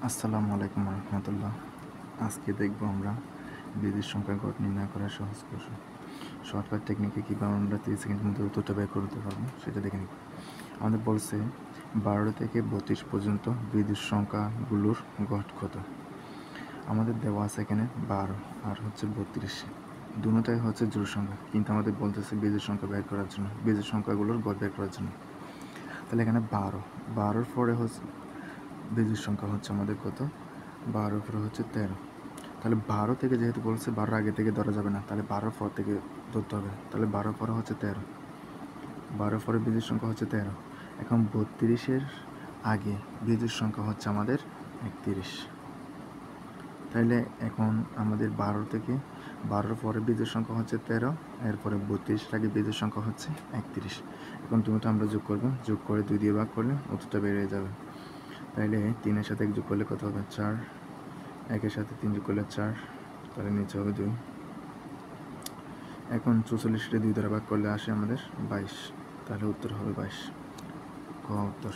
আসসালামু আলাইকুম রহমতুল্লাহ। আজকে দেখব আমরা বীজের সংখ্যা গড় নির্ণয় করার সহজ কৌশল। শর্টকাট টেকনিকে কীভাবে আমরা 30 সেকেন্ডের মধ্যে উত্তরটা বের করতে পারবো সেটা দেখে নিব। আমাদের বলছে 12 থেকে 32 পর্যন্ত বীজের সংখ্যাগুলোর গড় কত। আমাদের দেওয়া আছে এখানে 12 আর হচ্ছে 32, দুটোটাই হচ্ছে জোড় সংখ্যা, কিন্তু আমাদের বলতেছে বীজের সংখ্যা বের করার জন্য, বীজের সংখ্যাগুলোর গড় বের করার জন্য। তাহলে এখানে 12 পরে হচ্ছে বীজের সংখ্যা হচ্ছে আমাদের কত, 12 পরে হচ্ছে 13। তাহলে 12 থেকে যেহেতু বলছে 12 আগে থেকে ধরা যাবে না, তাহলে 12 পর থেকে ধরতে হবে। তাহলে 12 পরে হচ্ছে 13, 12 পরে বীজের সংখ্যা হচ্ছে 13। এখন 32-এর আগে বীজের সংখ্যা হচ্ছে আমাদের 31। তাইলে এখন আমাদের 12 পরে বীজের সংখ্যা হচ্ছে 13, এরপরে 32-এর আগে বীজের সংখ্যা হচ্ছে 31। এখন দুটো আমরা যোগ করবো, যোগ করে 2 দিয়ে ভাগ করলে উত্তরটা বেরিয়ে যাবে। তাইলে 3-এর সাথে 1 যোগ করলে কত হবে, 4, 1-এর সাথে 3 যোগ করলে 4, তাহলে নিচে হবে 2। এখন 44-টা 2 দ্বারা ভাগ করলে আসে আমাদের 22, তাহলে উত্তর হবে 22। ক উত্তর।